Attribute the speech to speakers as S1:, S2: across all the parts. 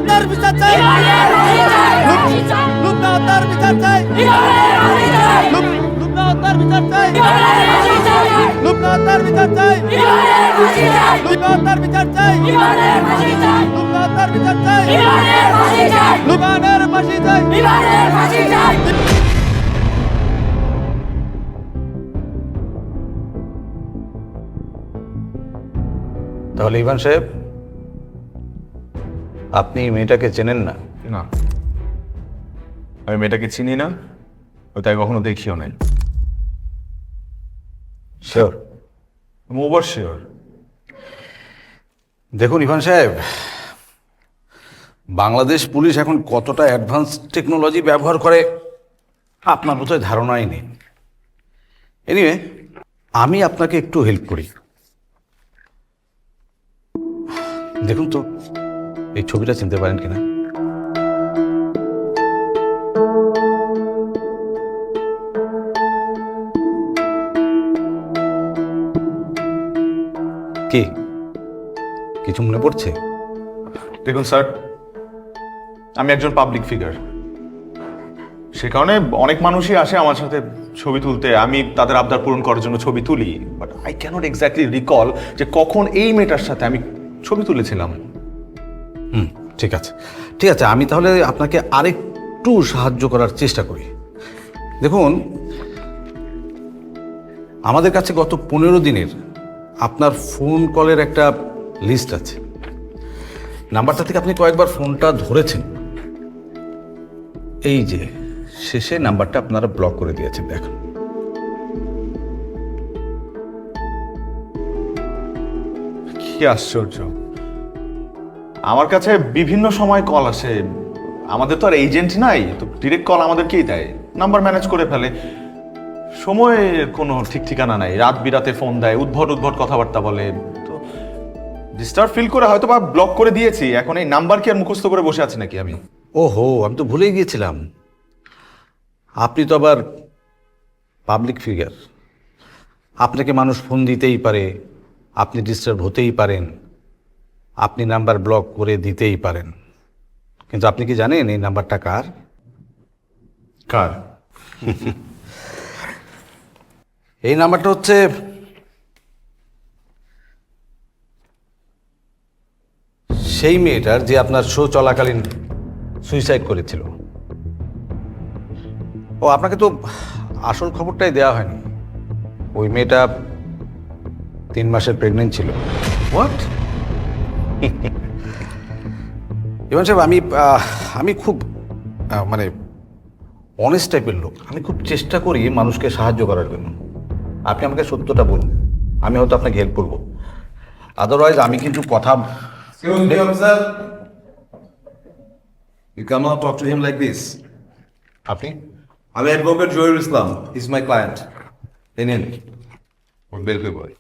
S1: হত্যার বিচার চাই, লুবনা হত্যার বিচার চাই, লুবনা হত্যার বিচার চাই, লুবনা হত্যার বিচার চাই, লুবনা হত্যার বিচার চাই, লুবনা হত্যার বিচার চাই, লুবনার ফাঁসি চাই।
S2: তাহলে ইভান সাহেব, আপনি মেয়েটাকে চেনেন না?
S3: না, আমি মেয়েটাকে চিনি না, ও তাই কখনো দেখিও নাই।
S2: শিওর?
S3: Over sure.
S2: দেখুন ইভান সাহেব, বাংলাদেশ পুলিশ এখন কতটা অ্যাডভান্স টেকনোলজি ব্যবহার করে আপনার বোধহয় ধারণাই নেই। এনিওয়ে, আমি আপনাকে একটু হেল্প করি। দেখুন তো এই ছবিটা চিনতে পারেন কিনা। কি কিছু মনে পড়ছে?
S3: দেখুন স্যার, আমি একজন পাবলিক ফিগার, সে কারণে অনেক মানুষই আসে আমার সাথে ছবি তুলতে, আমি তাদের আবদার পূরণ করার জন্য ছবি তুলি, but I can't exactly recall যে কখন এই মেয়েটার সাথে আমি ছবি তুলেছিলাম।
S2: ঠিক আছে, ঠিক আছে, আমি তাহলে আপনাকে আরেকটু সাহায্য করার চেষ্টা করি। দেখুন, আমাদের কাছে গত 15 দিনের আপনার ফোন কলের একটা লিস্ট আছে। নাম্বারটা থেকে আপনি কয়েকবার ফোনটা ধরেছেন। এই যে শেষে নাম্বারটা আপনারা ব্লক করে দিয়েছেন, দেখুন।
S3: কি আশ্চর্য, আমার কাছে বিভিন্ন সময় কল আসে, আমাদের তো আর এজেন্ট নাই, তো ডিরেক্ট কল আমাদেরকেই দেয়, নাম্বার ম্যানেজ করে ফেলে, সময়ের কোনো ঠিক ঠিকানা নাই, রাত বিরাতে ফোন দেয়, উদ্ভট উদ্ভট কথাবার্তা বলে, তো ডিস্টার্ব ফিল করে হয়তো বা ব্লক করে দিয়েছি। এখন এই নাম্বার কি আর মুখস্থ করে বসে আছি নাকি আমি?
S2: ওহো, আমি তো ভুলেই গিয়েছিলাম, আপনি তো আবার পাবলিক ফিগার। আপনাকে মানুষ ফোন দিতেই পারে, আপনি ডিস্টার্ব হতেই পারেন, আপনি নাম্বার ব্লক করে দিতেই পারেন, কিন্তু আপনি কি জানেন এই নাম্বারটা কার?
S3: কার?
S2: এই নাম্বারটা হচ্ছে সেই মেয়েটার যে আপনার শো চলাকালীন সুইসাইড করেছিল। ও, আপনাকে তো আসল খবরটাই দেওয়া হয়নি। ওই মেয়েটা 3 মাসের প্রেগনেন্ট ছিল।
S3: হোয়াট?
S2: ইভান সাহেব, আমি খুব মানে অনেস্ট টাইপের লোক। আমি খুব চেষ্টা করি মানুষকে সাহায্য করার জন্য। আপনি আমাকে সত্যটা বলুন, আমি হয়তো আপনাকে হেল্প করবো। আদারওয়াইজ আমি কিন্তু কথা।
S4: Excuse me, officer. You cannot talk to him like this.
S3: আপনি?
S4: আমি advocate Zahirul Islam. He's my client. এই নিন. বের করে বল.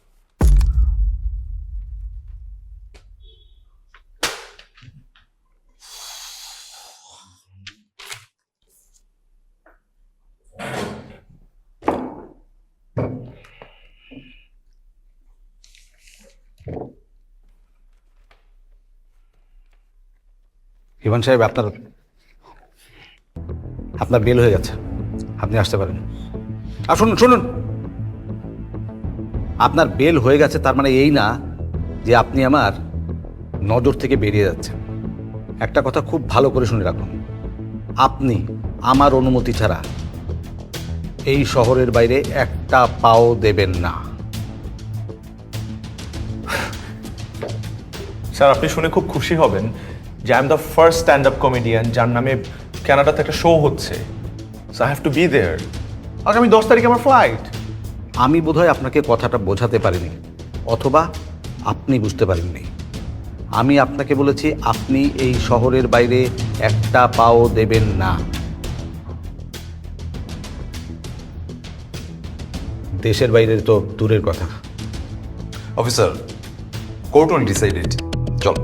S2: ইভান সাহেব, আপনার বেল হয়ে গেছে, আপনি আসতে পারেন। আর শুনুন শুনুন, আপনার বেল হয়ে গেছে তার মানে এই না যে আপনি আমার নজর থেকে বেরিয়ে যাচ্ছেন। একটা কথা খুব ভালো করে শুনে রাখুন, আপনি আমার অনুমতি ছাড়া এই শহরের বাইরে একটা পাও দেবেন না।
S3: স্যার, আপনি শুনে খুব খুশি হবেন যে I am the first stand up comedian যার নামে কানাডাতে একটা শো হচ্ছে। So I have to be there. আগামী 10 তারিখে আমার ফ্লাইট।
S2: আমি বোধহয় আপনাকে কথাটা বোঝাতে পারিনি, অথবা আপনি বুঝতে পারেননি। আমি আপনাকে বলেছি আপনি এই শহরের বাইরে একটা পাও দেবেন না। দেশের বাইরে তো দূরের কথা।
S4: Officer, court will decide it. চল.